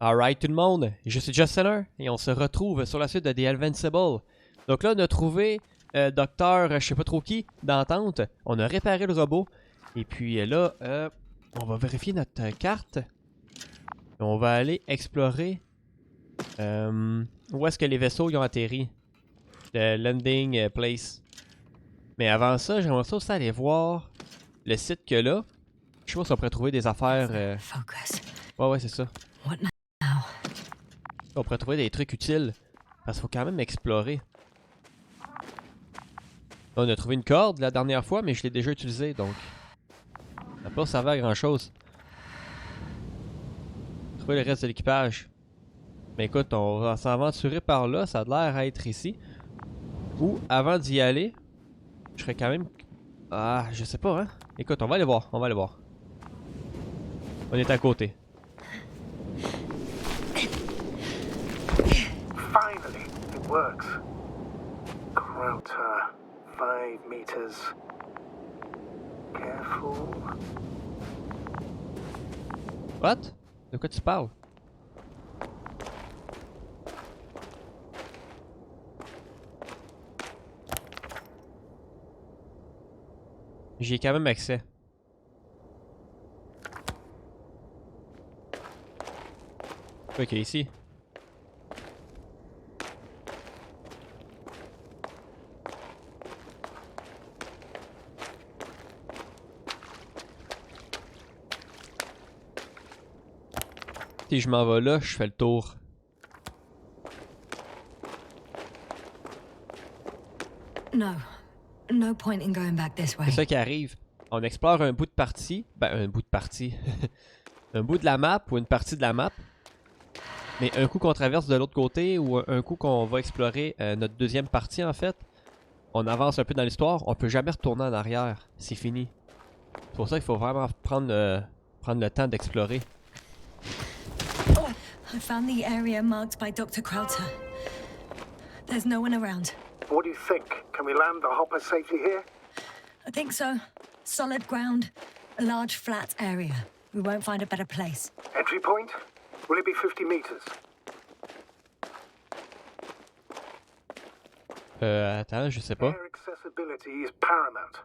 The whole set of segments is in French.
Alright tout le monde, je suis Justin et on se retrouve sur la suite de The Invincible. Donc là on a trouvé docteur je sais pas trop qui d'entente, on a réparé le robot et puis là on va vérifier notre carte. On va aller explorer où est-ce que les vaisseaux ils ont atterri. Le landing place. Mais avant ça, j'aimerais ça aussi aller voir le site que là. Je sais pas si on pourrait trouver des affaires. Ouais c'est ça. On pourrait trouver des trucs utiles. Parce qu'il faut quand même explorer. On a trouvé une corde la dernière fois, mais je l'ai déjà utilisée, donc ça n'a pas servi à grand chose. Trouver le reste de l'équipage. Mais écoute, on va s'aventurer par là, ça a l'air à être ici. Ou avant d'y aller, je serais quand même... Ah, je sais pas, hein. Écoute, on va aller voir, on va aller voir. On est à côté. Finally, it works. Crowter, 5 meters. Careful. What? De quoi tu parles? J'y ai quand même accès. Ok, ici. Si je m'en vais là, je fais le tour. No point in going back this way. C'est ça qui arrive. On explore un bout de partie. Ben, un bout de partie. Un bout de la map ou une partie de la map. Mais un coup qu'on traverse de l'autre côté ou un coup qu'on va explorer notre deuxième partie en fait, on avance un peu dans l'histoire, on peut jamais retourner en arrière. C'est fini. C'est pour ça qu'il faut vraiment prendre le temps d'explorer. I found the area marked by Dr. Crowter. There's no one around. What do you think? Can we land the hopper safely here? I think so. Solid ground. A large flat area. We won't find a better place. Entry point? Will it be 50 meters? Attends, je sais pas. Air accessibility is paramount.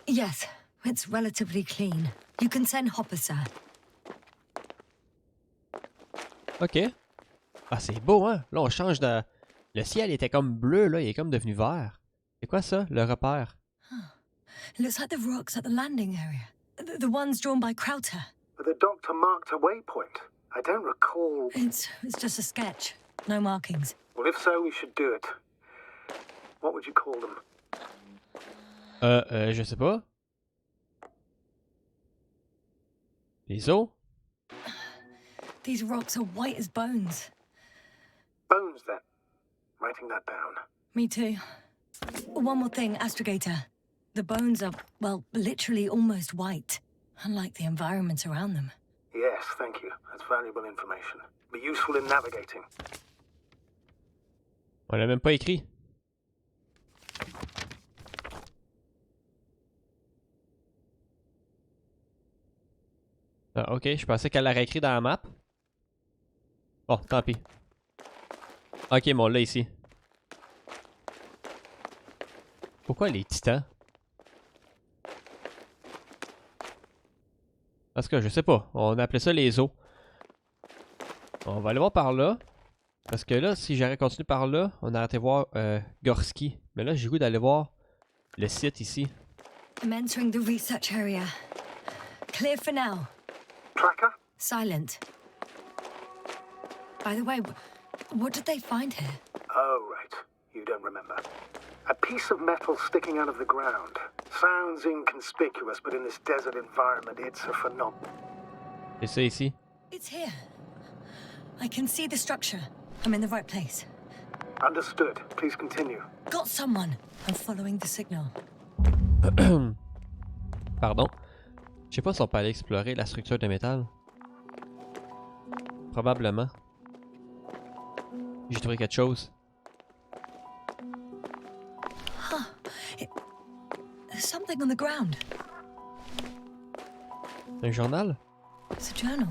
Yes, it's relatively clean. You can send Hopper, sir. Ok. Ah, c'est beau, hein? Là, on change de... Le ciel était comme bleu, là, il est comme devenu vert. C'est quoi ça, le repère? It looks like the rocks at the landing area. The ones drawn by Crowter. But the doctor marked a waypoint. I don't recall... It's just a sketch. No markings. Well, if so, we should do it. What would you call them? Je sais pas. Les os? These rocks are white as bones. Bones, then. Writing that down. Me too. One more thing, Astrogator. The bones are, well, literally almost white. Unlike the environment around them. Yes, thank you. That's valuable information. Be useful in navigating. On l'a même pas écrit. Ah, ok, je pensais qu'elle l'aurait écrit dans la map. Bon, tant pis. Ok, bon, là, ici. Pourquoi les titans? Parce que je sais pas. On appelait ça les os. On va aller voir par là. Parce que là, si j'aurais continué par là, on aurait été voir GORSKY. Mais là, j'ai le goût d'aller voir le site ici. I'm entering the research area. Clear for now. Tracker? Silent. By the way, what did they find here? Oh, right. You don't remember. A piece of metal sticking out of the ground. Sounds inconspicuous, but in this desert environment, it's a phenomenon. C'est ça ici. It's here. I can see the structure. I'm in the right place. Understood. Please continue. Got someone. I'm following the signal. Pardon. Je sais pas si on peut aller explorer la structure de métal. Probablement. J'ai trouvé quelque chose. There's something on the ground. Un journal? It's a journal.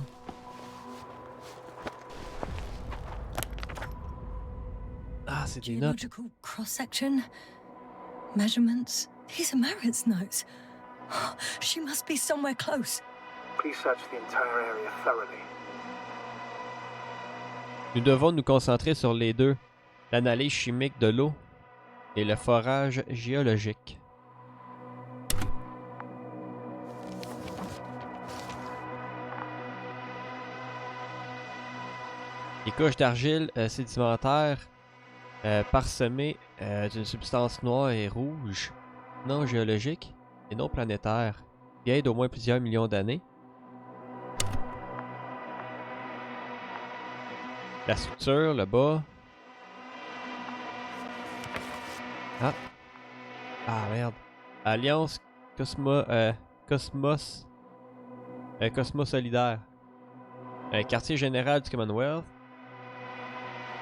c'est des notes. Geological cross-section, measurements. These are Merritt's notes. She must be somewhere close. Please search the entire area thoroughly. Nous devons nous concentrer sur les deux, l'analyse chimique de l'eau et le forage géologique. Les couches d'argile sédimentaire parsemées d'une substance noire et rouge, non géologique et non planétaire, vieille d'au moins plusieurs millions d'années. La structure, le bas. Ah. Ah merde. Alliance Cosmos Solidaire. Quartier général du Commonwealth.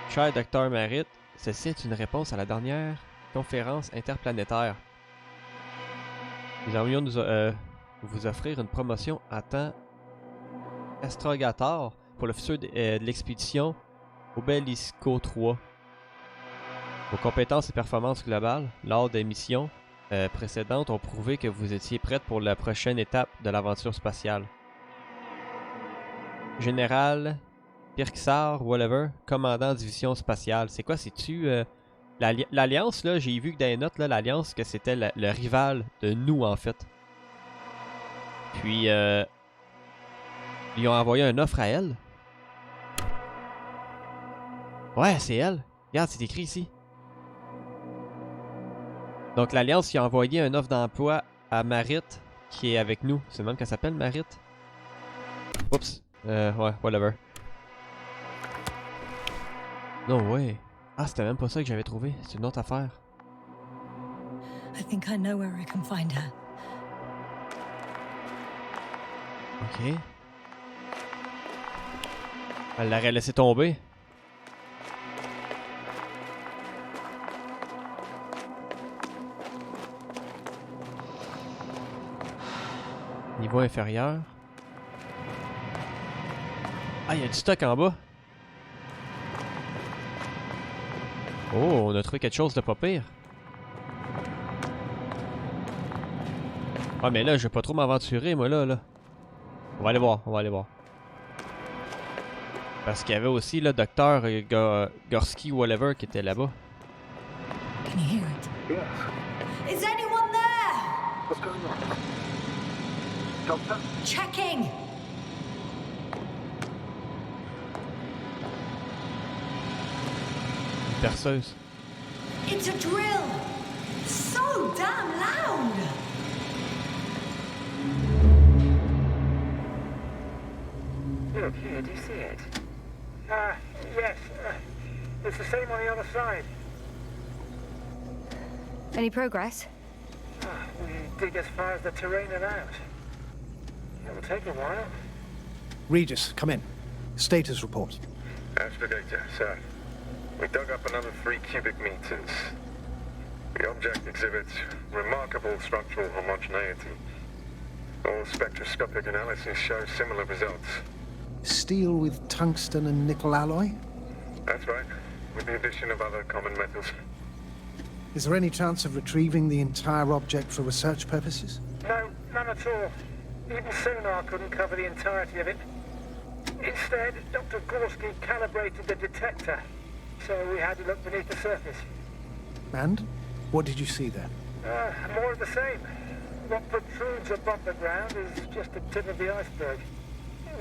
Cher Dr. Merritt, ceci est une réponse à la dernière conférence interplanétaire. Nous aimerions vous offrir une promotion à temps astrogator pour le futur de l'expédition Obelisco 3. Vos compétences et performances globales lors des missions précédentes ont prouvé que vous étiez prête pour la prochaine étape de l'aventure spatiale. Général Pirksar, whatever, commandant division spatiale. C'est quoi, c'est-tu l'Alliance, là, j'ai vu que dans les notes, là, l'Alliance, que c'était le rival de nous, en fait. Puis, ils ont envoyé une offre à elle. Ouais, c'est elle. Regarde, c'est écrit ici. Donc, l'Alliance, il a envoyé une offre d'emploi à Marit, qui est avec nous. C'est le même qu'elle s'appelle, Marit? Oups. Ouais, whatever. Non, ouais. Ah, c'était même pas ça que j'avais trouvé. C'est une autre affaire. I think I know where I can find her. Ok. Elle l'aurait laissé tomber. Niveau inférieur. Ah, il y a du stock en bas. Oh, on a trouvé quelque chose de pas pire. Ah, mais là, je vais pas trop m'aventurer, moi, là. On va aller voir, on va aller voir. Parce qu'il y avait aussi le docteur GORSKY, whatever, qui était là-bas. Can you hear it? Yes. Is anyone there? What's going on? Doctor? Checking. Une perceuse. It's a drill. So damn loud. Look here, do you see it? Yes. It's the same on the other side. Any progress? We dig as far as the terrain allows. It'll take a while. Regis, come in. Status report. Aspirator, sir. We dug up another 3 cubic meters. The object exhibits remarkable structural homogeneity. All spectroscopic analyses show similar results. Steel with tungsten and nickel alloy? That's right, with the addition of other common metals. Is there any chance of retrieving the entire object for research purposes? No, none at all. Even sonar couldn't cover the entirety of it. Instead, Dr. GORSKY calibrated the detector, so we had to look beneath the surface. And? What did you see there? More of the same. What protrudes above the ground is just the tip of the iceberg.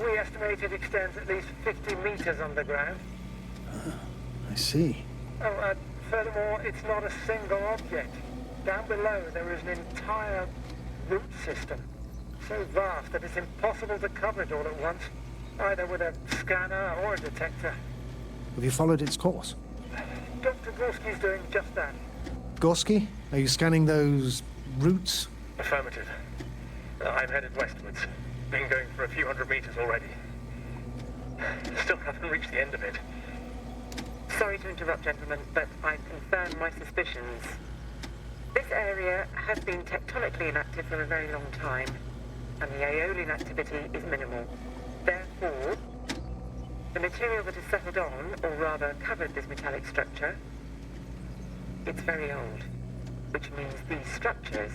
We estimate it extends at least 50 meters underground. I see. Oh, furthermore, it's not a single object. Down below, there is an entire root system. So vast that it's impossible to cover it all at once, either with a scanner or a detector. Have you followed its course? Dr. GORSKY's doing just that. GORSKY, are you scanning those roots? Affirmative. I'm headed westwards. Been going for a few hundred meters already. Still haven't reached the end of it. Sorry to interrupt, gentlemen, but I've confirmed my suspicions. This area has been tectonically inactive for a very long time, and the aeolian activity is minimal. Therefore, the material that has settled on, or rather covered this metallic structure, it's very old, which means these structures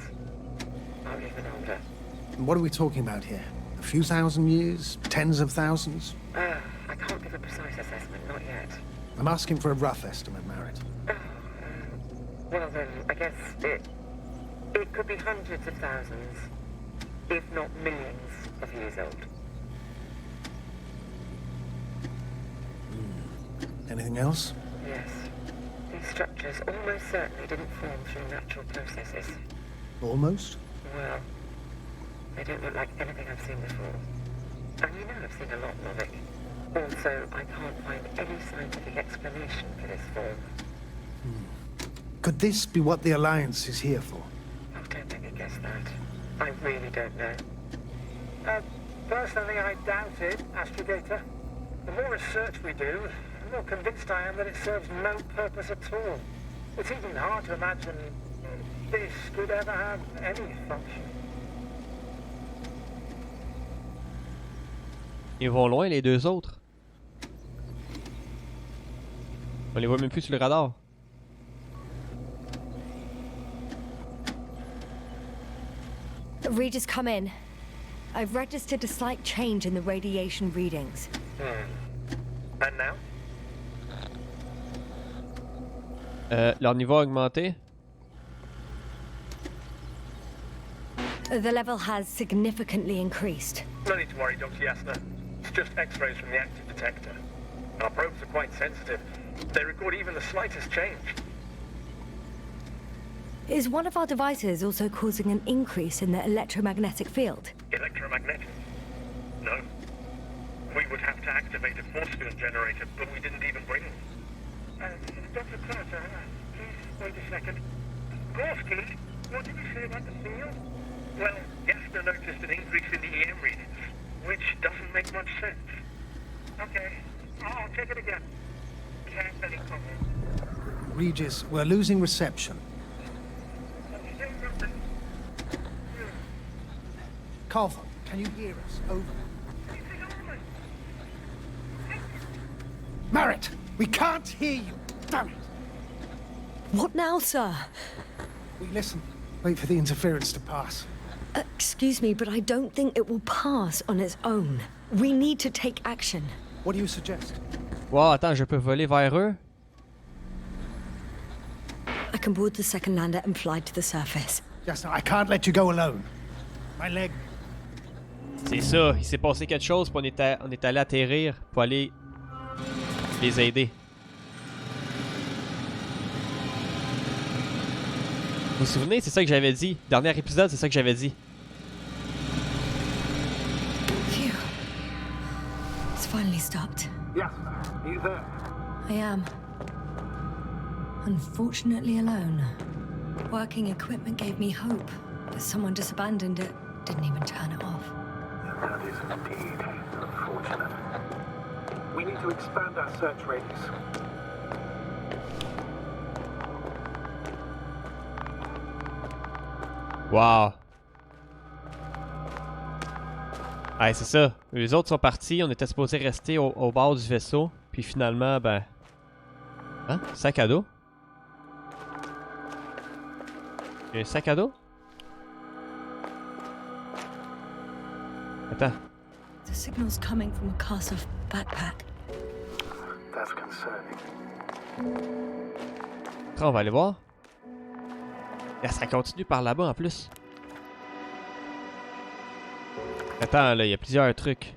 are even older. What are we talking about here? A few thousand years? Tens of thousands? I can't give a precise assessment, not yet. I'm asking for a rough estimate, Merritt. Well then, I guess it could be hundreds of thousands, if not millions of years old. Anything else? Yes. These structures almost certainly didn't form through natural processes. Almost? Well, they don't look like anything I've seen before. And you know I've seen a lot, Lovick. Also, I can't find any scientific explanation for this form. Could this be what the Alliance is here for? I don't think I guess that. I really don't know. Personally, I doubt it, Astrogator. The more research we do, the more convinced I am that it serves no purpose at all. It's even hard to imagine this could ever have any function. Ils vont loin, les deux autres. On les voit même plus sur le radar. Readers, come in. I've registered a slight change in the radiation readings. And now? Leur niveau a augmenté. The level has significantly increased. No need to worry, Dr. Yasna. It's just X-rays from the active detector. Our probes are quite sensitive. They record even the slightest change. Is one of our devices also causing an increase in the electromagnetic field? Electromagnetic? No. We would have to activate a force field generator, but we didn't even bring it. Dr. Carter, please wait a second. Gorsky, what did you say about the field? Well, Yasna noticed an increase in the EM readings, which doesn't make much sense. Okay, I'll check it again. Can't any comment. Regis, we're losing reception. Still nothing. Carver, can you hear us? Over. Merritt, we can't hear you. Damn it. What now, sir? We listen. Wait for the interference to pass. Excuse me, but I don't think it will pass on its own. We need to take action. What do you suggest? Wow, attends, je peux voler vers eux? I can board the second lander and fly to the surface. Yes, I can't let you go alone. My leg. C'est ça, il s'est passé quelque chose, puis on est allé atterrir pour aller les aider. Vous vous souvenez, c'est ça que j'avais dit. Dernier épisode, c'est ça que j'avais dit. Phew. It's finally stopped. Yes, are you there? I am. Unfortunately alone. Working equipment gave me hope, but someone just abandoned it. Didn't even turn it off. That is indeed unfortunate. We need to expand our search radius. Wow. Ouais, c'est ça. Les autres sont partis, on était supposé rester au bord du vaisseau. Puis finalement, ben... Hein? Sac à dos? Il y a un sac à dos? Attends. The signal's coming from a cast-off backpack. That's concerning. Après, on va aller voir. Là, ça continue par là-bas en plus. Attends, là, il y a plusieurs trucs.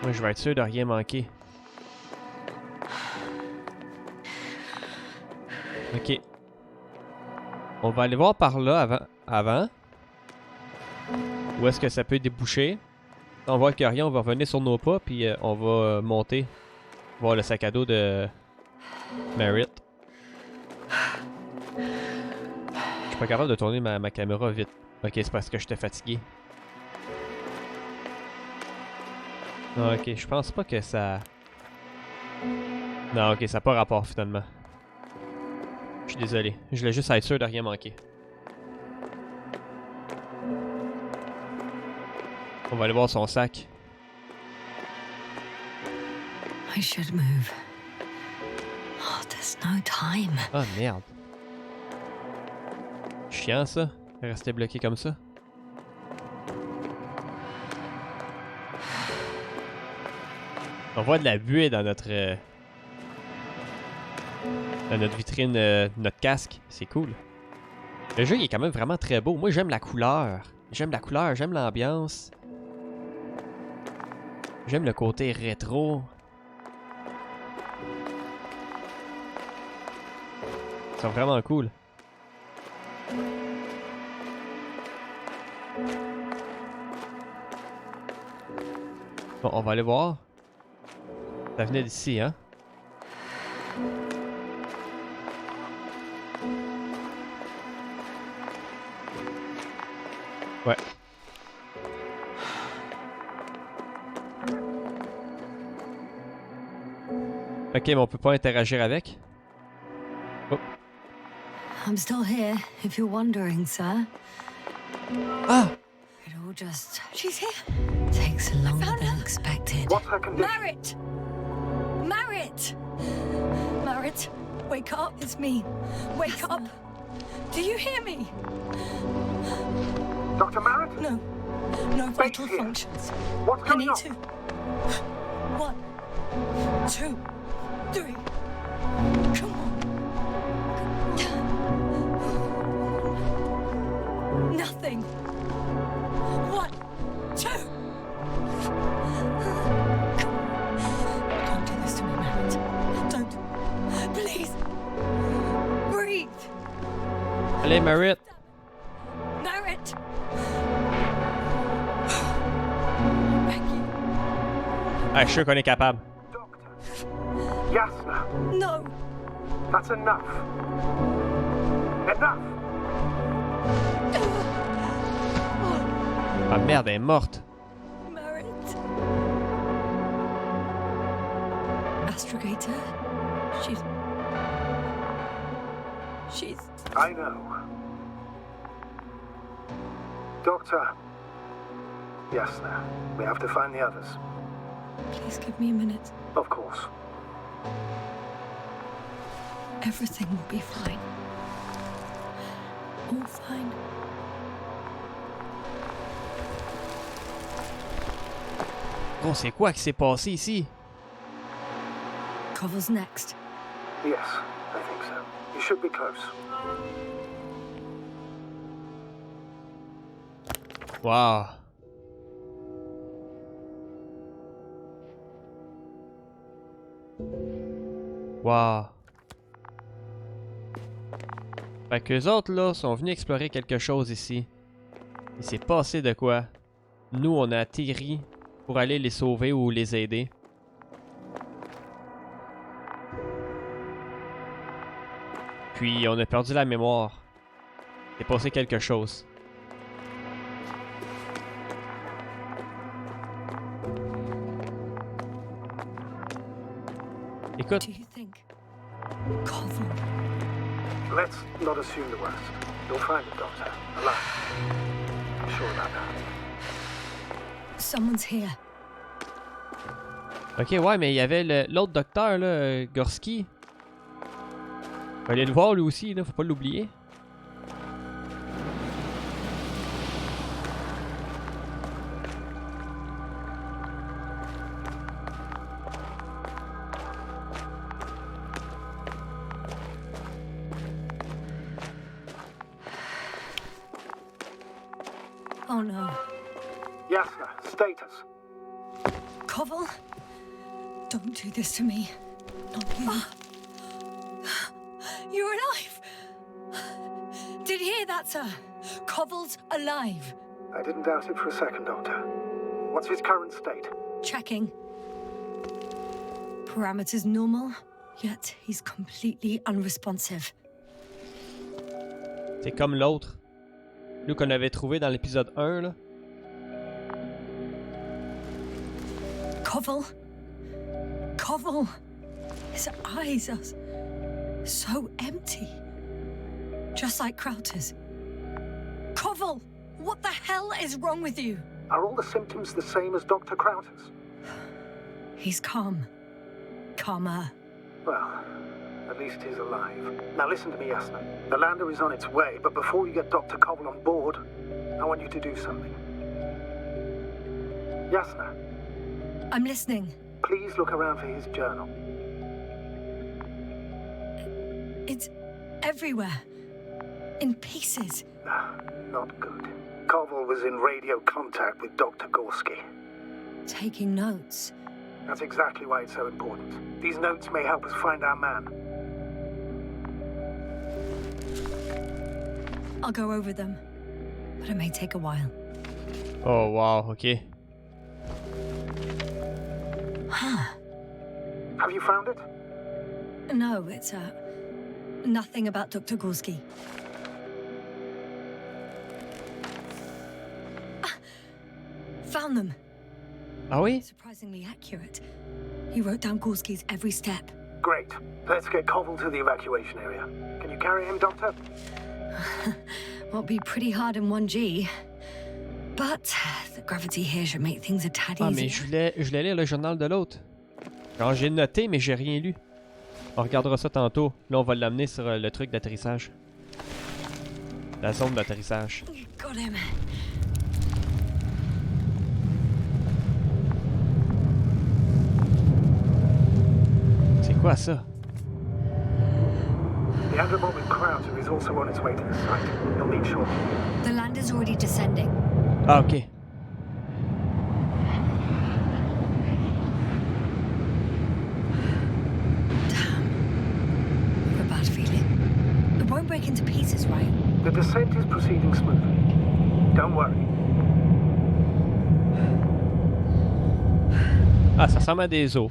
Moi, je vais être sûr de rien manquer. Ok. On va aller voir par là avant. Où est-ce que ça peut déboucher. On voit qu'il n'y a rien, on va revenir sur nos pas, puis on va monter. Voir le sac à dos de Merritt. Je suis pas capable de tourner ma caméra vite. Ok, c'est parce que j'étais fatigué. Ah, ok, je pense pas que ça... Non, ok, ça n'a pas rapport finalement. Je suis désolé. Je voulais juste être sûr de rien manquer. On va aller voir son sac. I should move. Oh, There's no time. Ah, merde. Chiant, ça. Rester bloqué comme ça. On voit de la buée dans notre vitrine, notre casque. C'est cool. Le jeu, il est quand même vraiment très beau. Moi, j'aime la couleur. J'aime la couleur, j'aime l'ambiance. J'aime le côté rétro. Ils sont vraiment cool. Bon, on va aller voir. Ça venait d'ici, hein? Ouais. Ok, mais on peut pas interagir avec. Oh. I'm still here, if you're wondering, sir. Ah! It all just... She's here. Takes longer than expected. What's her condition? Merritt! Merritt! Merritt, wake up. It's me. Wake up. Do you hear me? Dr. Merritt? No. No vital here. functions. What's I going need on? to. 1, 2, 3. Come on. Nothing. 1, 2. Don't do this to me, Merritt. Don't. Please. Breathe. Allez, Merritt. Merritt. Thank you. Ah, je suis sûr qu'on est capable. Doctor. Yasna. No. That's enough. Enough. Ah merde, elle est morte. Merritt. Astrogator. She's... I know. Doctor. Yasna. We have to find the others. Please give me a minute. Of course. Everything will be fine. All fine. Bon, c'est quoi qui s'est passé ici? Cover's next. Yes, I think so. You should be close. Wow. Wow. Fait qu'eux autres, là, sont venus explorer quelque chose ici. Il s'est passé de quoi? Nous, on a atterri pour aller les sauver ou les aider. Puis, on a perdu la mémoire. Il s'est passé quelque chose. Écoute, Do you think? Cover. Let's not assume the worst. You'll find the doctor. Alive. I'm sure about that. Someone's here. ok, ouais, mais il y avait l'autre docteur, là, GORSKY. On va aller le voir lui aussi, là, faut pas l'oublier. Oh no. Yasna, status. Koval? Don't do this to me. Not you. You're alive! Did you hear that, sir? Koval's alive. I didn't doubt it for a second, Doctor. What's his current state? Checking. Parameters normal, yet he's completely unresponsive. C'est comme l'autre. Lui qu'on avait trouvé dans l'épisode 1, là. Koval? Koval? His eyes are so empty. Just like Krauter's. Koval! What the hell is wrong with you? Are all the symptoms the same as Dr. Krauter's? He's calm. Calmer. Well, At least he's alive. Now listen to me, Yasna. The lander is on its way, but before you get Dr. Koval on board, I want you to do something. Yasna, I'm listening. please look around for his journal. It's everywhere. In pieces. Not good. Koval was in radio contact with Dr. Gorsky. Taking notes. That's exactly why it's so important. These notes may help us find our man. I'll go over them. But it may take a while. Oh, wow, ok. Have you found it? No, it's nothing about Dr. Gorsky. Found them. Ah oui? Surprisingly accurate. He wrote down Gorsky's every step. Great. Let's get Koval to the evacuation area. Can you carry him, Doctor? Won't be pretty hard in 1G. But the gravity here should make things a tad Ah, easier. mais je voulais lire le journal de l'autre. Alors, j'ai noté, mais j'ai rien lu. On regardera ça tantôt. Là, on va l'amener sur le truc d'atterrissage. La zone d'atterrissage. Got him. C'est quoi ça? The anabolic crowder is also on its way to the site. You'll need shortly. The land is already descending. Ah, ok. Damn. I have a bad feeling. It won't break into pieces, right? The descent is proceeding smoothly. Don't worry. Ah, ça ressemble à des os.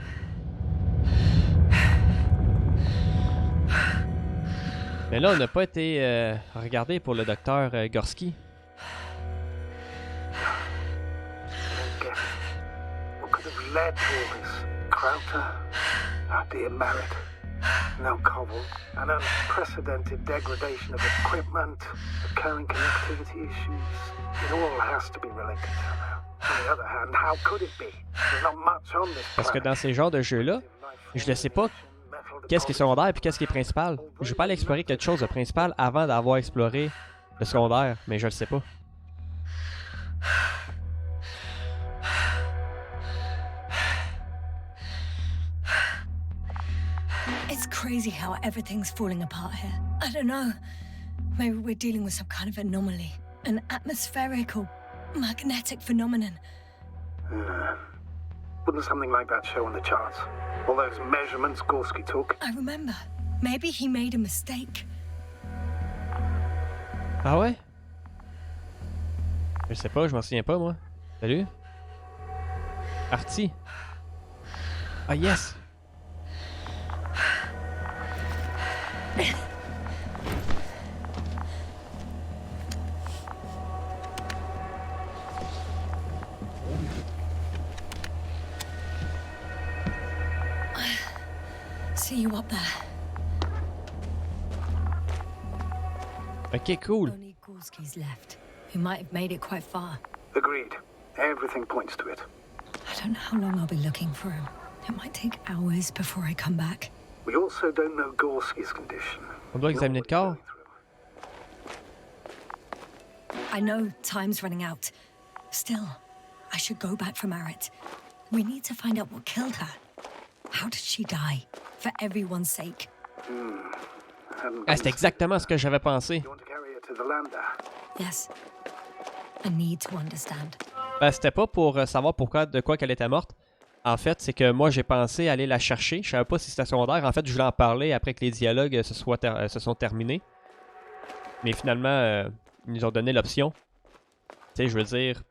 Mais là, on n'a pas été regardé pour le docteur Gorsky. What could have led to all this? Crowder? Our dear Merritt. No Koval. An unprecedented degradation of equipment. Occurring connectivity issues. It all has to be related somehow. On the other hand, how could it be? There's not much on this Parce que planet. dans ces genres de jeux-là, je ne sais pas qu'est-ce qui est secondaire et qu'est-ce qui est principal. Je vais pas aller explorer quelque chose de principal avant d'avoir exploré le secondaire, mais je le sais pas. It's crazy how everything's falling apart here. I don't know. Maybe we're dealing with some kind of anomaly. An atmospheric or magnetic phenomenon. Wouldn't something like that show on the charts? All those measurements Gorsky took? I remember. Maybe he made a mistake. Ah ouais? Je sais pas, je m'en souviens pas moi. Salut? Parti. Ah yes! See you up there. Ok, cool. Only Gorsky's left. He might have made it quite far. Agreed. Everything points to it. I don't know how long I'll be looking for him. It might take hours before I come back. We also don't know Gorsky's condition. On doit examiner le corps. I know time's running out. Still, I should go back for Merritt. We need to find out what killed her. How did she die? For everyone's sake. Ah, c'est exactement ce que j'avais pensé. You want to carry her to the lander? Yes. I need to understand. Ben, c'était pas pour savoir de quoi qu'elle était morte. En fait, c'est que moi, j'ai pensé aller la chercher. Je savais pas si c'était secondaire. En fait, je voulais en parler après que les dialogues se sont terminés. Mais finalement, ils nous ont donné l'option. Tu sais, je veux dire,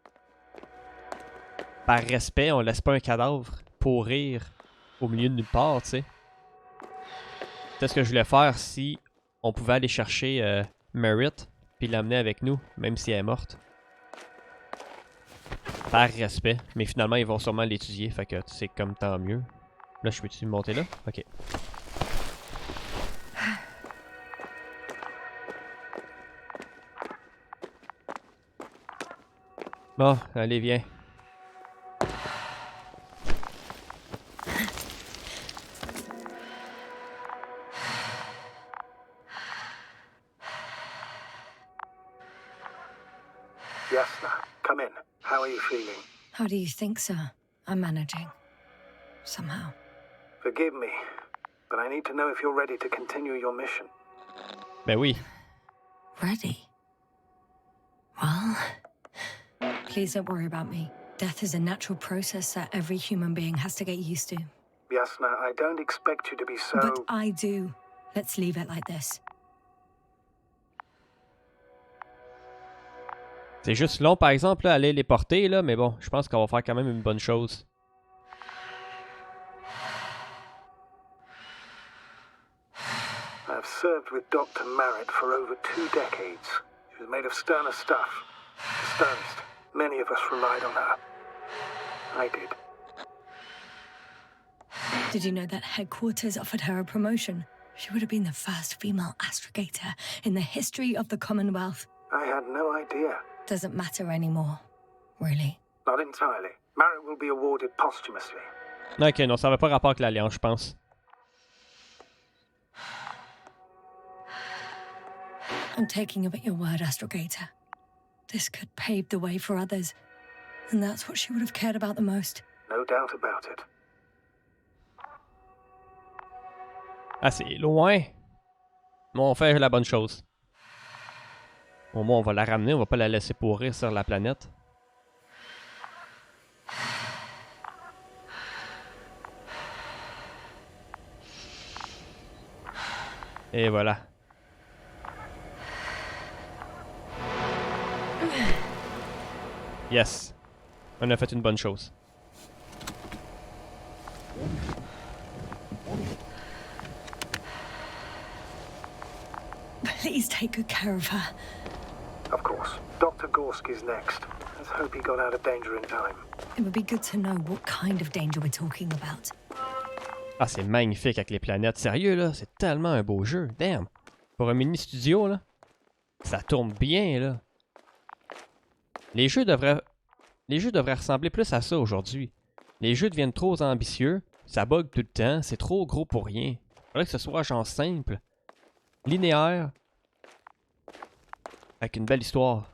par respect, on laisse pas un cadavre pourrir au milieu de nulle part, tu sais. C'est ce que je voulais faire si on pouvait aller chercher Merritt puis l'amener avec nous, même si elle est morte. Par respect, mais finalement ils vont sûrement l'étudier, fait que c'est comme tant mieux. Là, je peux-tu monter là? Ok. Bon, allez, viens. Yasna, come in. How are you feeling? How do you think, sir? I'm managing. Somehow. Forgive me, but I need to know if you're ready to continue your mission. Ben oui. Ready? Well, please don't worry about me. Death is a natural process that every human being has to get used to. Yasna, I don't expect you to be so... But I do. Let's leave it like this. C'est juste long, par exemple, là, aller les porter, là, mais bon, je pense qu'on va faire quand même une bonne chose. I've served with Dr. Merritt for over 2 decades. She was made of sterner stuff. The sternest. Many of us relied on her. I did. Did you know that headquarters offered her a promotion? She would have been the first female astrogator in the history of the Commonwealth. I had no idea. Doesn't matter anymore, really. Not entirely. Merritt will be awarded posthumously. Ok, non, ça n'avait pas rapport avec l'Alliance, je pense. I'm taking you at your word, astrogator. This could pave the way for others. And that's what she would have cared about the most. No doubt about it. Ah, c'est loin. Bon, on fait la bonne chose. Au moins, on va la ramener, on va pas la laisser pourrir sur la planète. Et voilà. Yes. On a fait une bonne chose. Please take good care of her. Of course. Dr. Gorsky's next. Let's hope he got out of danger in time. It would be good to know what kind of danger we're talking about. Ah, c'est magnifique avec les planètes. Sérieux, là, c'est tellement un beau jeu. Damn. Pour un mini-studio, là, ça tourne bien, là. Les jeux devraient ressembler plus à ça aujourd'hui. Les jeux deviennent trop ambitieux, ça bug tout le temps, c'est trop gros pour rien. Il faudrait que ce soit genre simple, linéaire, avec une belle histoire.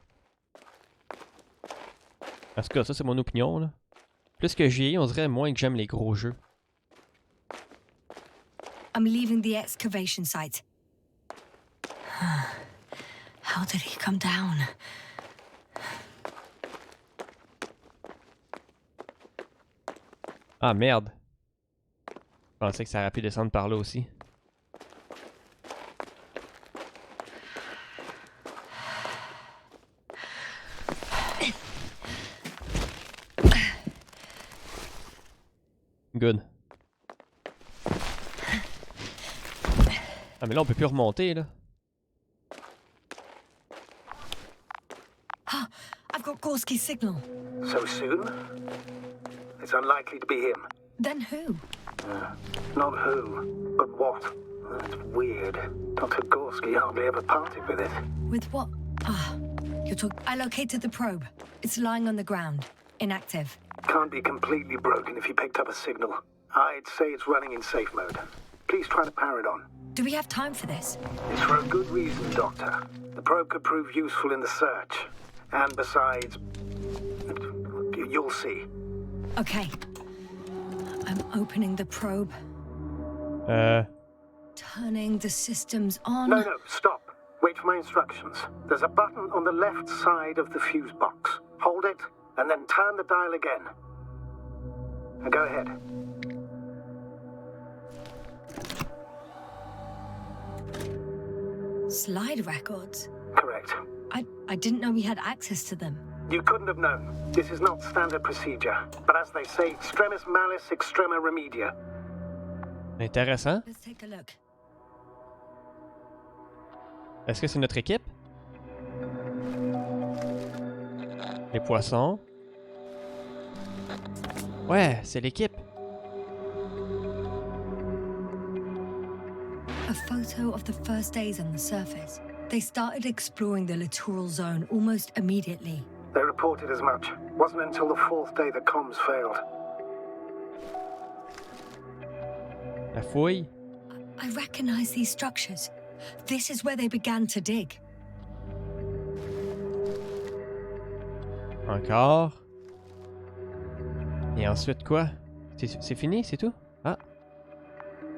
En tout cas, ça c'est mon opinion, là. Plus que j'y ai, on dirait moins que j'aime les gros jeux. I'm leaving the excavation site. How did he come down? Ah merde. Je pensais que ça aurait pu descendre par là aussi. Good. Ah mais là on peut plus remonter là. Ah, I've got Gorsky's signal. So soon? It's unlikely to be him. Then who? Not who, but what. That's weird. Dr. Gorsky hardly ever parted with it. With what? Ah, you're talking. I located the probe. It's lying on the ground, inactive. Can't be completely broken if you picked up a signal. I'd say it's running in safe mode. Please try to power it on. Do we have time for this? It's for a good reason, Doctor. The probe could prove useful in the search. And besides, you'll see. Okay. I'm opening the probe. Turning the systems on. No, stop. Wait for my instructions. There's a button on the left side of the fuse box. Hold it, and then turn the dial again. Now go ahead. Slide records? Correct. I didn't know we had access to them. You couldn't have known. This is not standard procedure. But as they say, extremis malice, extrema remedia. Intéressant. Let's take a look. Est-ce que c'est notre équipe? Les poissons. Ouais, c'est l'équipe. A photo of the first days on the surface. They started exploring the littoral zone almost immediately. They reported as much. Wasn't until the 4th day the comms failed. La fouille. I recognize these structures. This is where they began to dig. Encore. Et ensuite quoi? C'est fini, c'est tout? Ah.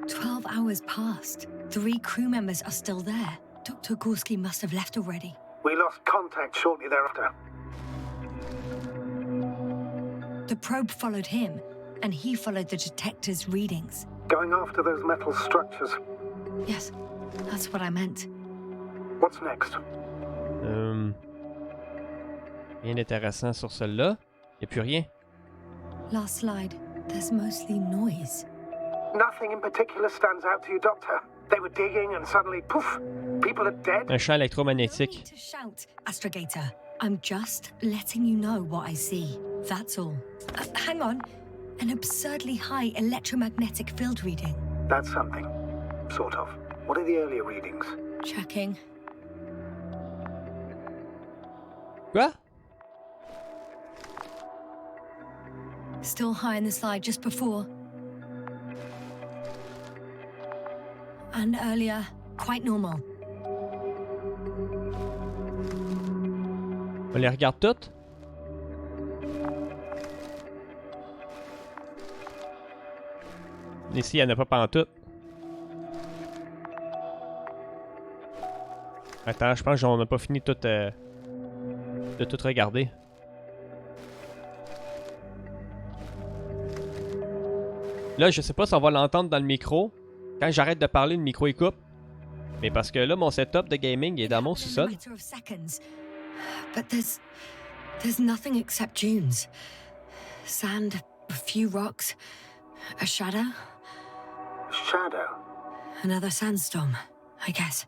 12 hours passed. 3 crew members are still there. Dr. Gorsky must have left already. We lost contact shortly thereafter. The probe followed him, and he followed the detector's readings. Going after those metal structures. Yes, that's what I meant. What's next? Rien d'intéressant sur celle-là. Y a plus rien. Last slide. There's mostly noise. Nothing in particular stands out to you, Doctor. They were digging and suddenly, poof, people are dead. Un champ No need électromagnétique. to shout, Astrogator. I'm just letting you know what I see. That's all. Hang on. An absurdly high electromagnetic field reading. That's something. Sort of. What are the earlier readings? Checking. Quoi? Still high in the slide just before. And earlier, quite normal. On les regarde toutes? Ici, il n'y en a pas pantoute. Attends, je pense qu'on n'a pas fini de tout regarder. Là, je sais pas si on va l'entendre dans le micro. Quand j'arrête de parler, le micro il coupe. Mais parce que là, mon setup de gaming est dans mon sous-sol. But there's nothing except dunes. Sand, a few rocks, a shadow, Shadow. another sandstorm, I guess.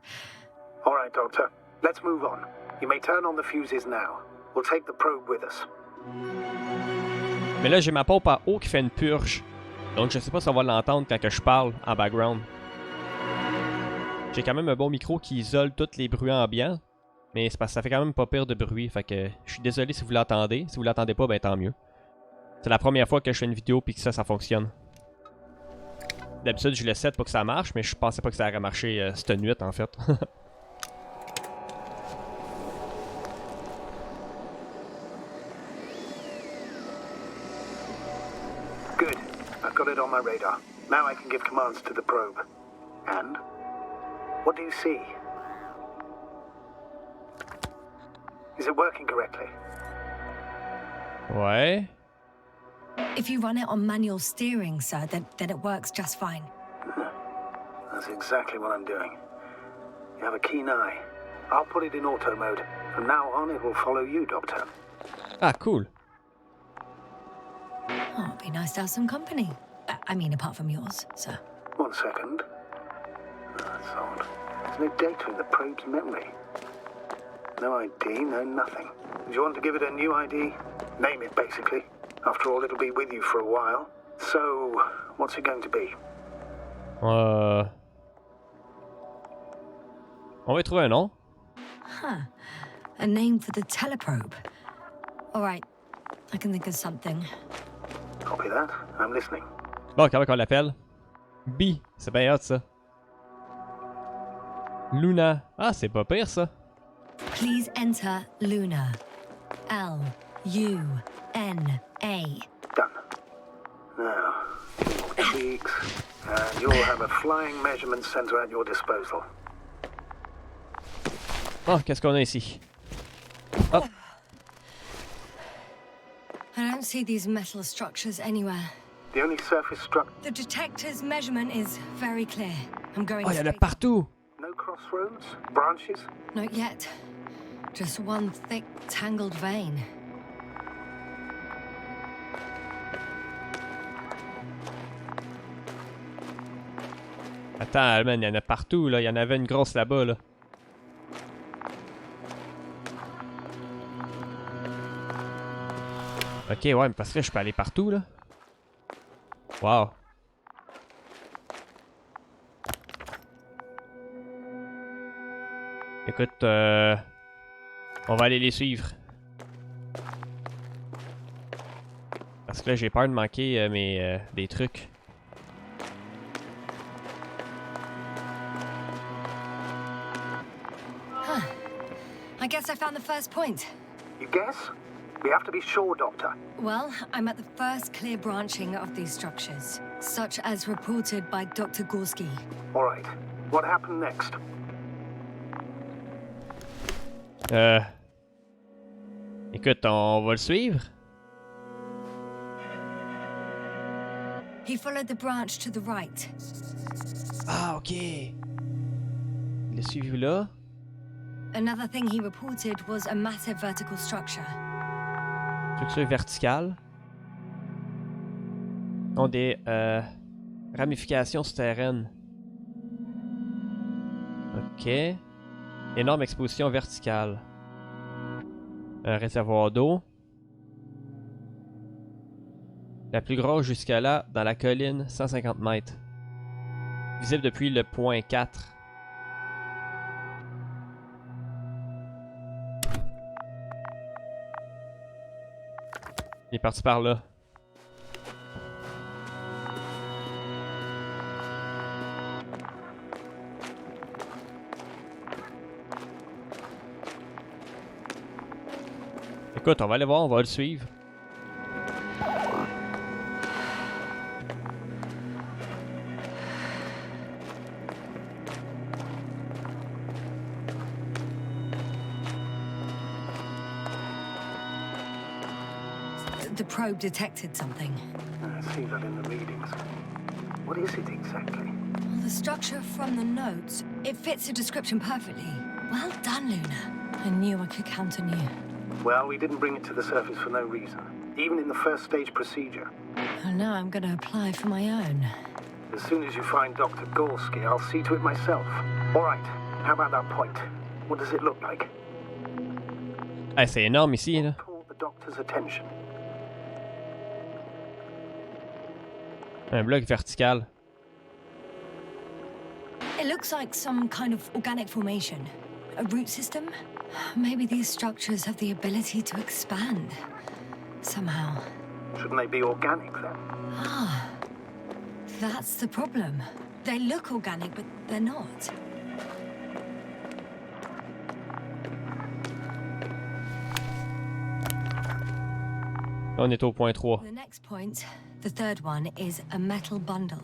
All right, Doctor. Let's move on. You may turn on the fuses now. We'll take the probe with us. Mais là, j'ai ma pompe à eau qui fait une purge. Donc, je sais pas si on va l'entendre quand que je parle en background. J'ai quand même un bon micro qui isole tous les bruits ambiants. Mais c'est parce que ça fait quand même pas pire de bruit. Fait que je suis désolé si vous l'entendez. Si vous l'entendez pas, ben tant mieux. C'est la première fois que je fais une vidéo puis que ça fonctionne. D'habitude, je le set pour que ça marche, mais je pensais pas que ça aurait marché cette nuit en fait. Good. I've got it on my radar. Now I can give commands to the probe. And? What do you see? Is it working correctly? Ouais. If you run it on manual steering, sir, then it works just fine. That's exactly what I'm doing. You have a keen eye. I'll put it in auto mode. From now on, it will follow you, Doctor. Ah, cool. Oh, it'd be nice to have some company. I mean, apart from yours, sir. 1 second. That's odd. There's no data in the probe's memory. No ID, no nothing. Do you want to give it a new ID? Name it, basically. After all, it'll be with you for a while. So, what's it going to be? On va y trouver un nom. Huh. A name for the teleprobe. All right. I can think of something. Copy that. I'm listening. Bon, comment qu'on l'appelle? B. C'est bien hot, ça. Luna. Ah, c'est pas pire, ça. Please enter Luna. L-U-N-A. Done. Now, tweaks, and you'll have a flying measurement center at your disposal. Oh, qu'est-ce qu'on a ici? Hop. I don't see these metal structures anywhere. The only surface structure. The detector's measurement is very clear. I'm going Oh, il y en a straight. partout. No crossroads? Branches? Not yet. Just one thick, tangled vein. Attends, man, il y en a partout, là. Il y en avait une grosse là-bas, là. Ok, ouais, mais parce que là, je peux aller partout, là. Wow. Écoute, on va aller les suivre. Parce que là, j'ai peur de manquer des trucs. I guess I found the first point. You guess? We have to be sure, Doctor. Well, I'm at the first clear branching of these structures, such as reported by Dr. GORSKY. All right. What happened next? Écoute, on va le suivre. He followed the branch to the right. Ah, ok. Il l'a suivi là. Another thing he reported was a massive vertical structure. Structure verticale. Ont des ramifications souterraines. Ok. Énorme exposition verticale. Un réservoir d'eau. La plus grosse jusqu'à là, dans la colline, 150 mètres. Visible depuis le point 4. Il est parti par là. Écoute, on va aller voir, on va le suivre. The probe detected something. I see that in the readings. What is it exactly? Well, the structure from the notes, it fits the description perfectly. Well done, Luna. I knew I could count on you. Well, we didn't bring it to the surface for no reason. Even in the first stage procedure. And now I'm going to apply for my own. As soon as you find Dr. Gorsky, I'll see to it myself. All right. How about that point? What does it look like? Ah, c'est énorme ici, là. Caught the doctor's attention. Un bloc vertical. It looks like some kind of organic formation. A root system? Maybe these structures have the ability to expand. Somehow. Shouldn't they be organic then? Ah. That's the problem. They look organic, but they're not. On est au point 3. The next point, the third one, is a metal bundle.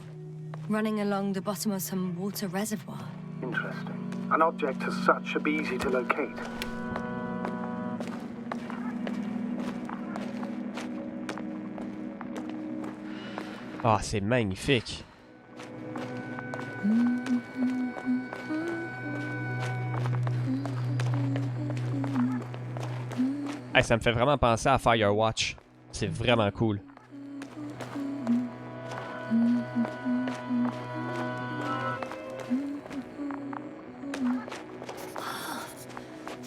Running along the bottom of some water reservoir. Interesting. An object as such should be easy to locate. Ah, c'est magnifique. Hey, ça me fait vraiment penser à Firewatch. C'est vraiment cool.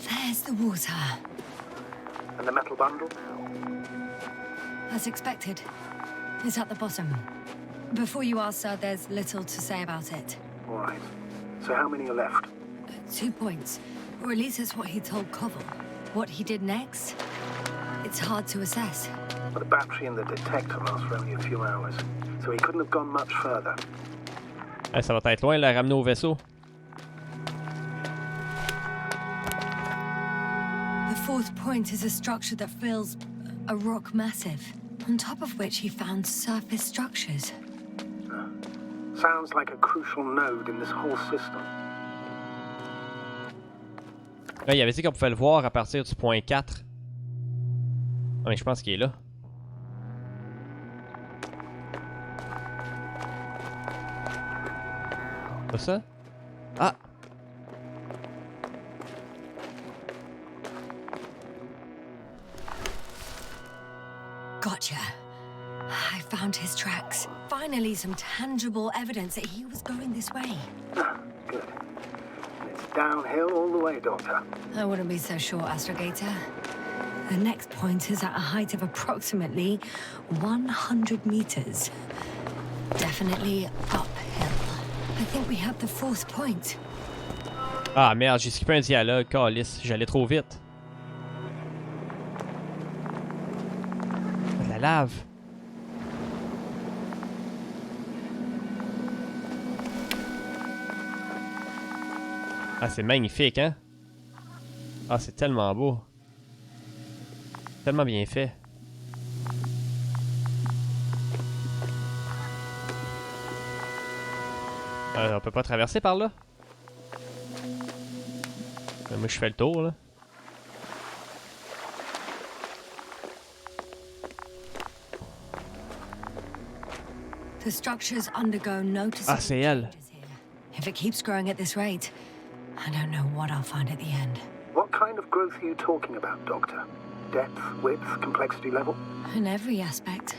There's the water. And the metal bundle? As expected. It's at the bottom. Before you ask, sir, there's little to say about it. All right. So how many are left? 2 points. Or at least that's what he told Koval. What he did next? It's hard to assess. But the battery in the detector lasts for only a few hours, so he couldn't have gone much further. Hey, ça va être loin de la ramener au vaisseau. The fourth point is a structure that fills a rock massive, on top of which he found surface structures. Sounds like a crucial node in this whole system. Là, il avait dit qu'on pouvait le voir à partir du point 4. Ah, mais je pense qu'il est là. Pas ça? Ah! Gotcha. I found his tracks. Finally, some tangible evidence that he was going this way. Good. And it's downhill all the way, Doctor. I wouldn't be so sure, Astrogator. The next point is at a height of approximately 100 meters. Definitely uphill. I think we have the fourth point. Ah merde, j'ai skippé un dialogue, calice, j'allais trop vite. De la lave. Ah, c'est magnifique, hein? Ah, c'est tellement beau. Tellement bien fait. On peut pas traverser par là? Moi je fais le tour là. The structures undergo noticeable Ah, c'est elle. changes here. If it keeps growing at this rate, I don't know what I'll find at the end. What kind of growth are you talking about, Doctor? Depth, width, complexity level? In every aspect.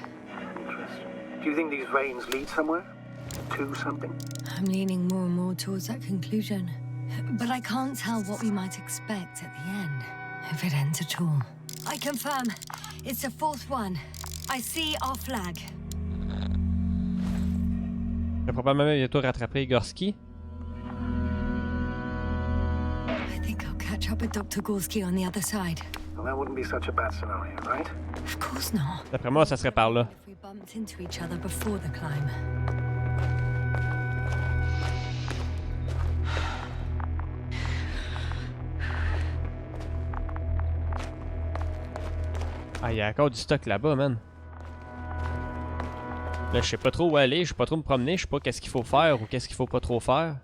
Interesting. Do you think these veins lead somewhere? To something? I'm leaning more and more towards that conclusion. But I can't tell what we might expect at the end, if it ends at all. I confirm, it's the fourth one. I see our flag. Je vais probablement bientôt rattraper Gorsky. I think I'll catch up with Dr. Gorsky on the other side. Well, that wouldn't be such a bad scenario, right? Of course not. D'après moi, ça serait par là. If we bumped into each other before the climb. Ah, il y a encore du stock là-bas, man. Là, je sais pas trop où aller, je sais pas trop me promener, je sais pas qu'est-ce qu'il faut faire ou qu'est-ce qu'il faut pas trop faire.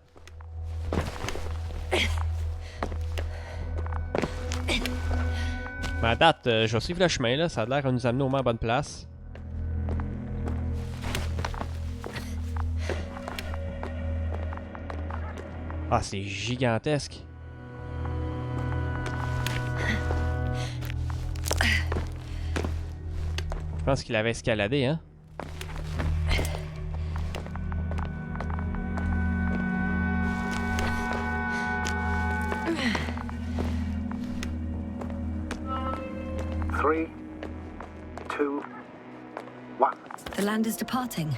Mais à date, je vais suivre le chemin, là, ça a l'air de nous amener au moins à bonne place. Ah, c'est gigantesque. Je pense qu'il avait escaladé, hein? Three, two, one. The land is departing.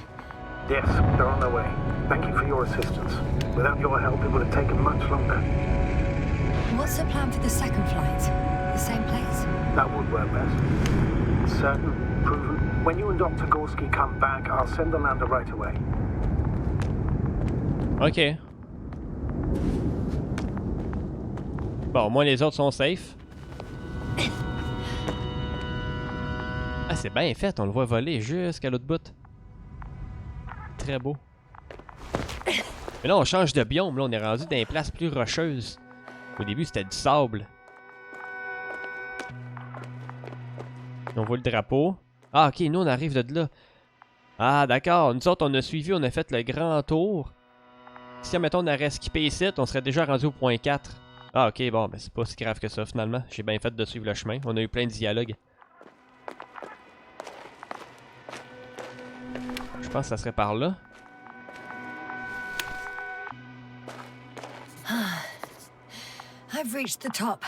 Yes, they're on their way. Thank you for your assistance. Without your help, it would have taken much longer. What's the plan for the second flight? The same place? That would work best. Certain, proven. When you and Dr. Gorsky come back, I'll send the lander right away. Ok. Bon, au moins les autres sont safe. Ah, c'est bien fait, on le voit voler jusqu'à l'autre bout. Très beau. Mais là, on change de biome, là, on est rendu dans des places plus rocheuses. Au début, c'était du sable. On voit le drapeau. Ah, ok, nous, on arrive de là. Ah, d'accord. Nous autres, on a suivi, on a fait le grand tour. Si, mettons, on aurait skippé ici, on serait déjà rendu au point 4. Ah, ok, bon, ben c'est pas si grave que ça, finalement. J'ai bien fait de suivre le chemin. On a eu plein de dialogues. Je pense que ça serait par là. I've reached the top.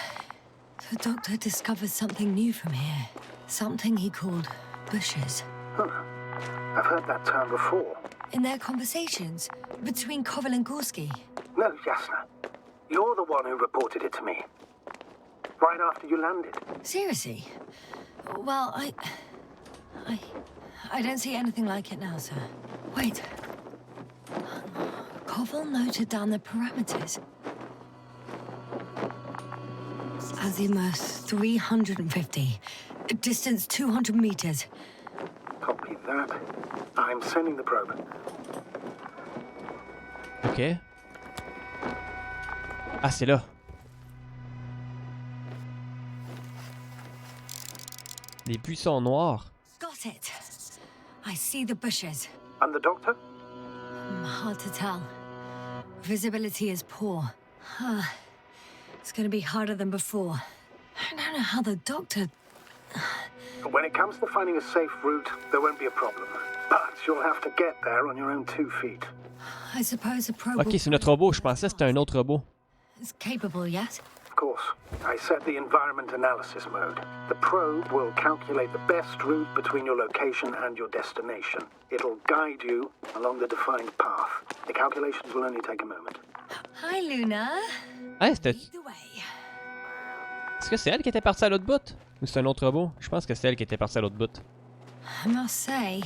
The doctor discovered something new from here. Something he called bushes. Huh. I've heard that term before. In their conversations between Koval and Gorsky. No, Jasna. You're the one who reported it to me. Right after you landed. Seriously? Well, I don't see anything like it now, sir. Wait. Koval noted down the parameters. Azimuth 350. Distance 200 meters. Copy that. I'm sending the probe. Ok. Ah, c'est là. Les buissons noirs. Got it. I see the bushes. And the doctor? Hard to tell. Visibility is poor. It's gonna be harder than before. I don't know how the doctor... When it comes to finding a safe route, there won't be a problem. But you'll have to get there on your own 2 feet. I suppose a probe Ok, c'est notre robot. Je pensais que c'était un autre robot. is capable, yes? Of course, I set the environment analysis mode. The probe will calculate the best route between your location and your destination. It'll guide you along the defined path. The calculations will only take a moment. Hi, Luna. Ah, c'était... Lead the way. Est-ce que c'est elle qui était partie à l'autre bout? Ou c'est un autre robot? Je pense que c'est elle qui était partie à l'autre bout. I must say...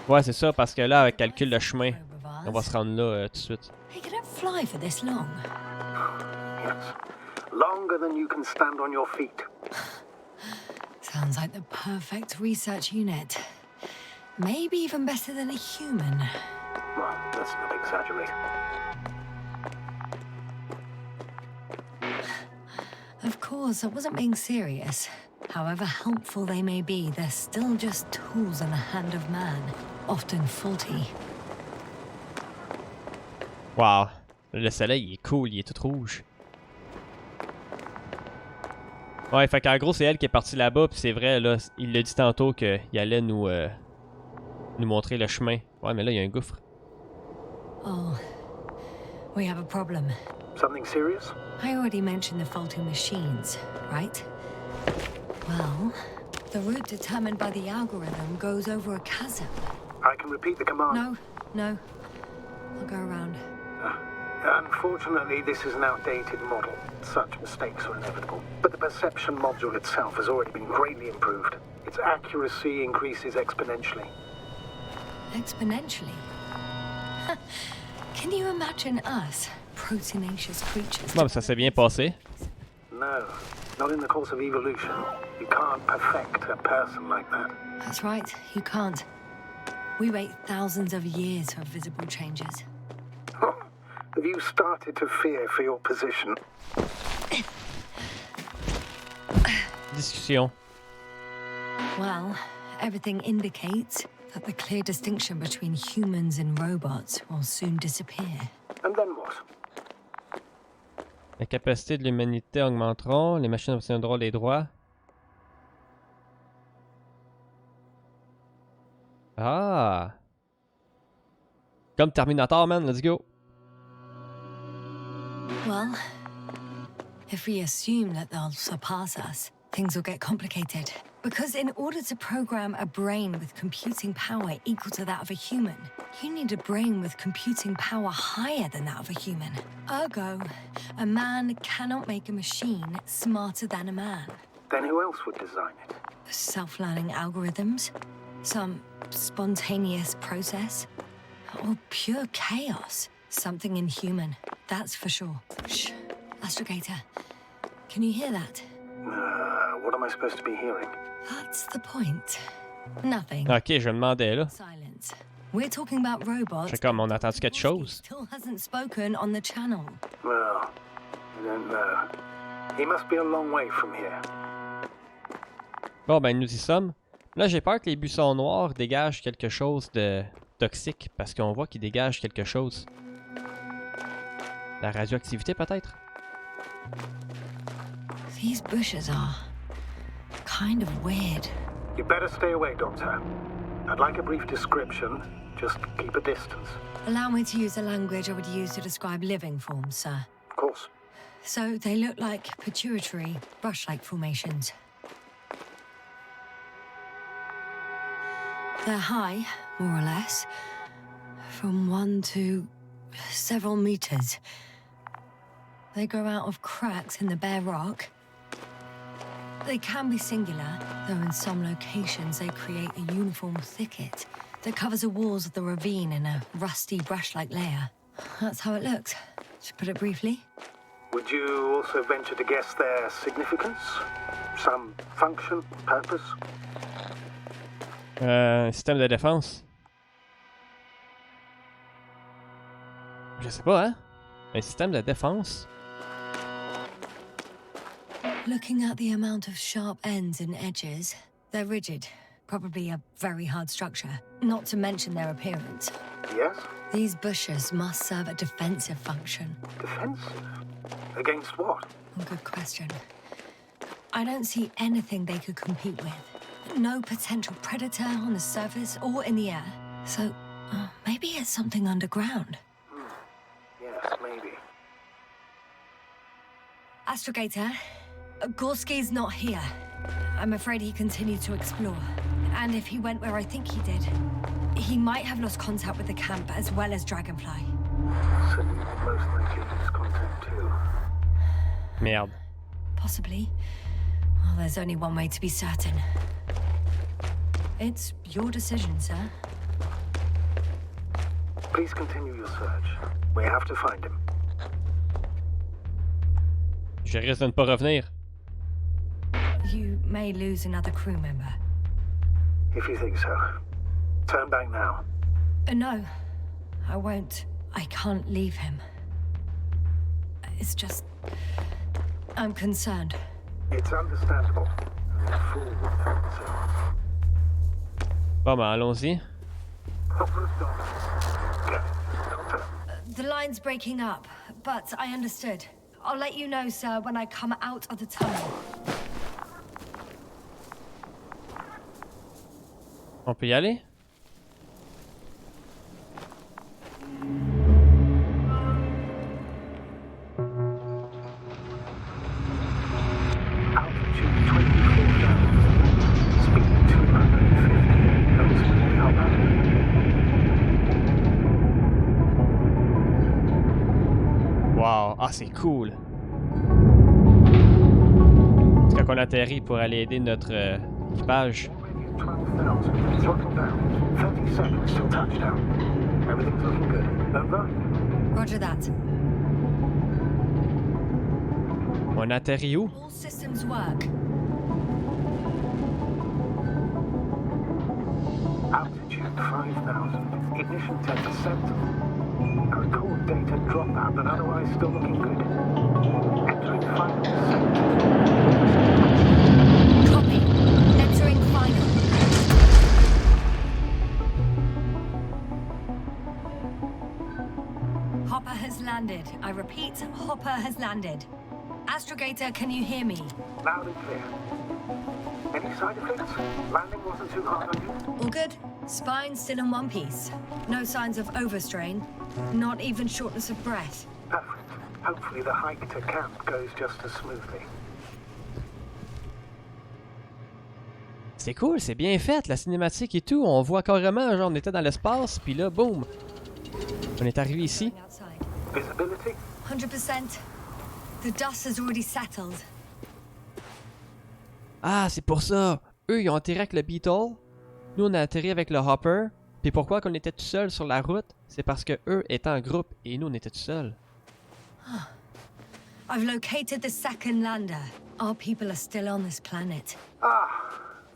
Ouais, c'est ça, parce que là, elle calcule le chemin. probe of On va ours. se rendre là tout de suite. He couldn't fly for this long. Yes. Longer than you can stand on your feet. So Sounds like the perfect research unit. Maybe even better than a human. Well, let's not exaggerate. Of course, I wasn't being serious. However helpful they may be, they're still just tools in the hand of man, often faulty. Wow. Le soleil, il est cool, il est tout rouge. Ouais, fait qu'en gros, c'est elle qui est partie là-bas, puis c'est vrai, là, il l'a dit tantôt qu'il allait nous montrer le chemin. Ouais, mais là, il y a un gouffre. Oh, we have a problem. Something serious? I already mentioned the faulty machines, right? Well, the route determined by the algorithm goes over a chasm. I can repeat the command. No. I'll go around. Unfortunately, this is an outdated model. Such mistakes are inevitable. But the perception module itself has already been greatly improved. Its accuracy increases exponentially. Exponentially? Can you imagine us, proteinaceous creatures? Bon, ça s'est bien passé. No, not in the course of evolution. You can't perfect a person like that. That's right, you can't. We wait thousands of years for visible changes. Have you started to fear for your position? Discussion. Well, everything indicates that the clear distinction between humans and robots will soon disappear. And then what? La capacité de l'humanité augmenteront, les machines obtiendront les droits. Ah! Comme Terminator, man, let's go! Well, if we assume that they'll surpass us, things will get complicated. Because in order to program a brain with computing power equal to that of a human, you need a brain with computing power higher than that of a human. Ergo, a man cannot make a machine smarter than a man. Then who else would design it? Self-learning algorithms? Some spontaneous process? Or pure chaos? Something inhuman, that's for sure. Shh, Astrogator. Can you hear that? What am I supposed to be hearing? That's the point. Nothing. Ok, je me demandais là. Silence. We're talking about robots. C'est comme on a entendu quelque chose. Still hasn't spoken on the channel. Well, I don't know. He must be a long way from here. Bon, ben nous y sommes. Là, j'ai peur que les buissons noirs dégagent quelque chose de toxique, parce qu'on voit qu'ils dégagent quelque chose. La radioactivité, peut-être? These bushes are kind of weird. You better stay away, Doctor. I'd like a brief description. Just keep a distance. Allow me to use the language I would use to describe living forms, sir. Of course. So they look like pituitary, brush-like formations. They're high, more or less, from 1 to several meters. They grow out of cracks in the bare rock. They can be singular, though in some locations they create a uniform thicket that covers the walls of the ravine in a rusty brush-like layer. That's how it looks, to put it briefly. Would you also venture to guess their significance? Some function, purpose? Système de défense. Je sais pas, hein? Un système de défense? Looking at the amount of sharp ends and edges, they're rigid. Probably a very hard structure. Not to mention their appearance. Yes? These bushes must serve a defensive function. Defensive? Against what? Good question. I don't see anything they could compete with. No potential predator on the surface or in the air. So, maybe it's something underground. Yes, maybe. Astrogator, Gorsky's not here. I'm afraid he continued to explore. And if he went where I think he did, he might have lost contact with the camp as well as Dragonfly. So you would most likely lose contact too. Merde. Possibly. Well, there's only one way to be certain. It's your decision, sir. Please continue your search. We have to find him. Je risque de ne pas revenir. You may lose another crew member. If you think so. Turn back now. No, I won't. I can't leave him. It's just... I'm concerned. It's understandable. A fool would think so. Bon, ben, allons-y. Hopper's gone. Get it, Doctor. The line's breaking up, but I understood. I'll let you know, sir, when I come out of the tunnel. On peut y aller? Altitude 24,000. Speed 250. Approximately Hopper. Wow, ah c'est cool. C'est quand on atterrit pour aller aider notre équipage. 12,000. Throttle down. 30 seconds till touchdown. Everything's looking good. Over? Roger that. On atterrit où? All systems work. Altitude 5,000. Ignition 10%. I record data dropout, but otherwise still looking good. Entering final descent. Copy. Entering final. Hopper has landed. I repeat, Hopper has landed. Astrogator, can you hear me? Loud and clear. Any side effects? Landing wasn't too hard on you? All good? Spine still in one piece. No signs of overstrain. Not even shortness of breath. Perfect. Hopefully the hike to camp goes just as smoothly. C'est cool, c'est bien fait, la cinématique et tout. On voit carrément, genre, on était dans l'espace, puis là, boum! On est arrivé ici. Outside. Visibility? 100%. The dust has already settled. Ah, c'est pour ça! Eux, ils ont atterri avec le Beetle. Nous, on a atterri avec le Hopper. Puis pourquoi qu'on était tout seul sur la route? C'est parce que eux étaient en groupe et nous, on était tout seuls. I've located the second lander. Our people are still on this planet. Ah,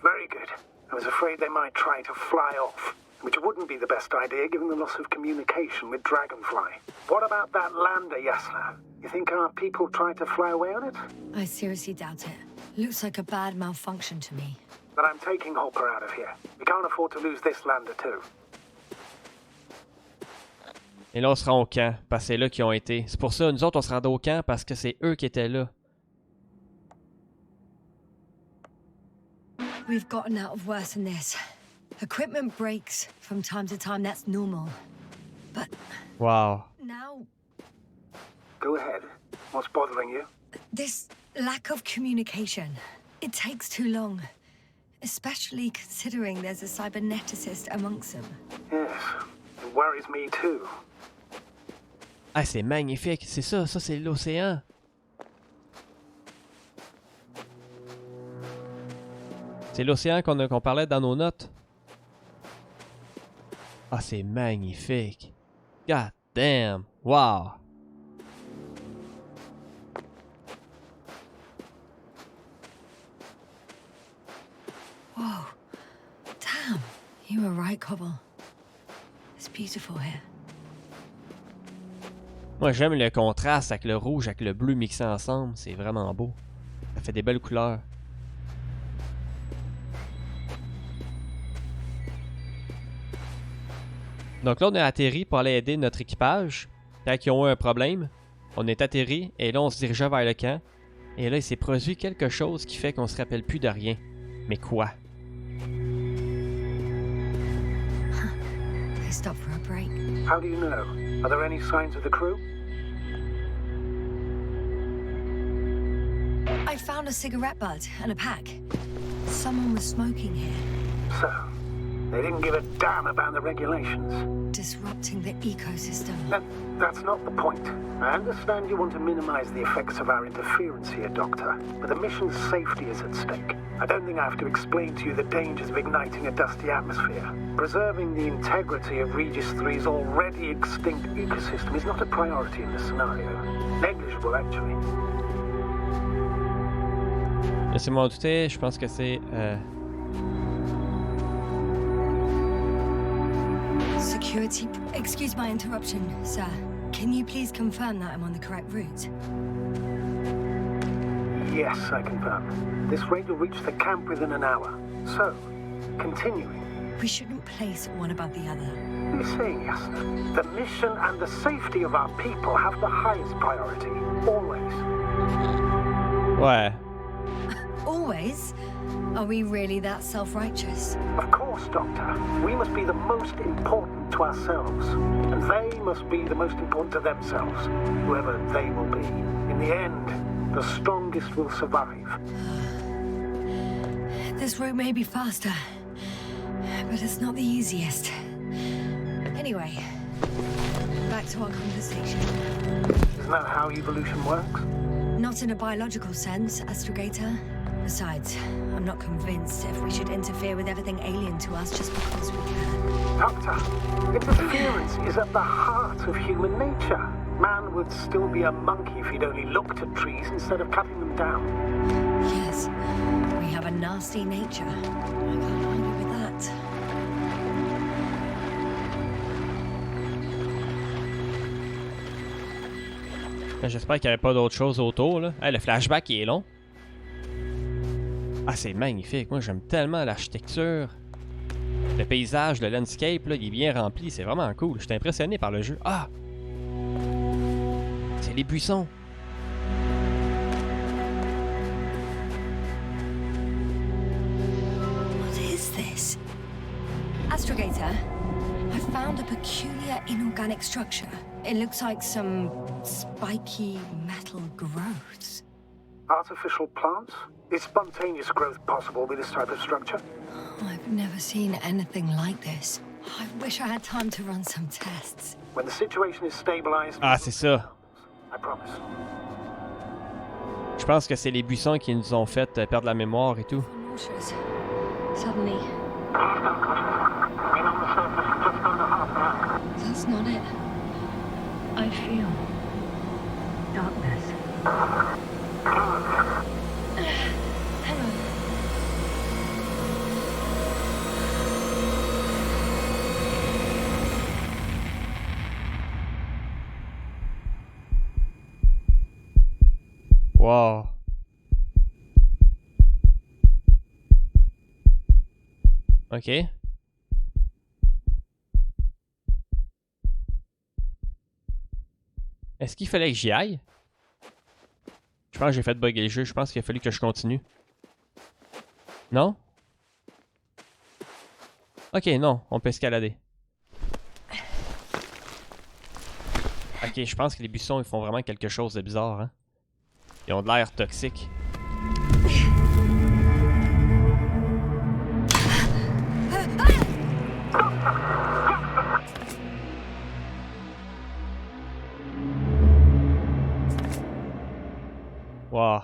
very good. I was afraid they might try to fly off, which wouldn't be the best idea given the loss of communication with Dragonfly. What about that lander, Yasna? You think our people tried to fly away on it? I seriously doubt it. Looks like a bad malfunction to me. But I'm taking Hopper out of here. We can't afford to lose this lander too. Et là, on se rend au camp, parce que c'est là qu'ils ont été. C'est pour ça, nous autres, on se rendait au camp parce que c'est eux qui étaient là. We've gotten out of worse than this. Equipment breaks from time to time, that's normal. But Wow. now, Go ahead. What's bothering you? this lack of communication. It takes too long. Especially considering there's a cyberneticist amongst them. Yes, it worries me too. Ah, c'est magnifique. C'est ça, ça c'est l'océan. C'est l'océan qu'on parlait dans nos notes. Ah, c'est magnifique. God damn. Wow. Whoa. Damn. You were right, Cobble. It's beautiful here. Moi, j'aime le contraste avec le rouge, avec le bleu mixé ensemble. C'est vraiment beau. Ça fait des belles couleurs. Donc là, on a atterri pour aller aider notre équipage. Quand ils ont eu un problème, on est atterri et là, on se dirigeait vers le camp. Et là, il s'est produit quelque chose qui fait qu'on se rappelle plus de rien. Mais quoi? They stopped for a break. How do you know? Are there any signs of the crew? I found a cigarette butt and a pack. Someone was smoking here, So, they didn't give a damn about the regulations. disrupting the ecosystem. That's not the point. I understand you want to minimize the effects of our interference here, Doctor, but the mission's safety is at stake. I don't think I have to explain to you the dangers of igniting a dusty atmosphere. Preserving the integrity of Regis 3's already extinct ecosystem is not a priority in this scenario. Negligible, actually. Laissez-moi en douter, je pense que c'est... Security. Excuse my interruption, sir. Can you please confirm that I'm on the correct route? Yes, I confirm. This raid will reach the camp within an hour. So, continuing. We shouldn't place one above the other. You're saying, Yasna, the mission and the safety of our people have the highest priority. Always. Ouais. Always? Are we really that self-righteous? Of course, Doctor. We must be the most important to ourselves. And they must be the most important to themselves. Whoever they will be. In the end, the strongest will survive. This route may be faster, but it's not the easiest. Anyway, back to our conversation. Isn't that how evolution works? Not in a biological sense, Astrogator. Besides, I'm not convinced if we should interfere with everything alien to us just because we can. Doctor, interference is at the heart of human nature. Man would still be a monkey if he'd only looked at trees instead of cutting them down. Yes, we have a nasty nature. I can't argue with that. J'espère qu'il n'y avait pas d'autre chose autour, là. Hey, le flashback, il est long. Ah, c'est magnifique. Moi, j'aime tellement l'architecture. Le paysage, le landscape, là, il est bien rempli. C'est vraiment cool. Je suis impressionné par le jeu. Ah! C'est les buissons. What is this? Astrogator, I found a peculiar inorganic structure. It looks like some spiky metal growths. Artificial plants? Is spontaneous growth possible with this type of structure? I've never seen anything like this. I wish I had time to run some tests. When the situation is stabilized... Ah, c'est ça. I promise. Je pense que c'est les buissons qui nous ont fait perdre la mémoire et tout. Nauseous. Suddenly. That's not it. I feel darkness. Hang on. Wow. Ok. Est-ce qu'il fallait que j'y aille? Je pense que j'ai fait bugger le jeu. Je pense qu'il a fallu que je continue. Non? Ok, non. On peut escalader. Ok, je pense que les buissons, ils font vraiment quelque chose de bizarre, hein? Ils ont de l'air toxique. Wow.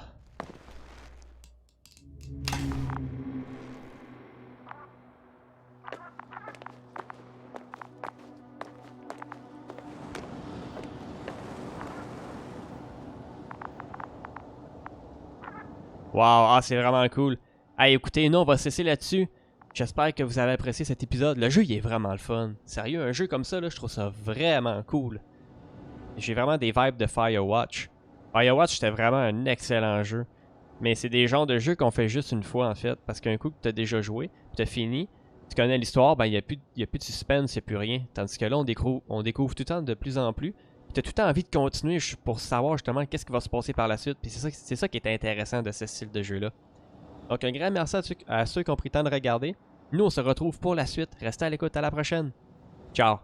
Wow, ah, c'est vraiment cool. Hey, écoutez, nous, on va cesser là-dessus. J'espère que vous avez apprécié cet épisode. Le jeu, il est vraiment le fun. Sérieux, un jeu comme ça, là, je trouve ça vraiment cool. J'ai vraiment des vibes de Firewatch. Firewatch, c'était vraiment un excellent jeu. Mais c'est des genres de jeux qu'on fait juste une fois, en fait. Parce qu'un coup que tu as déjà joué, puis tu as fini, tu connais l'histoire, ben il n'y a plus de suspense, il n'y a plus rien. Tandis que là, on découvre tout le temps de plus en plus. Puis tu as tout le temps envie de continuer pour savoir justement qu'est-ce qui va se passer par la suite. Puis c'est ça qui est intéressant de ce style de jeu-là. Donc un grand merci à ceux qui ont pris le temps de regarder. Nous, on se retrouve pour la suite. Restez à l'écoute, à la prochaine. Ciao!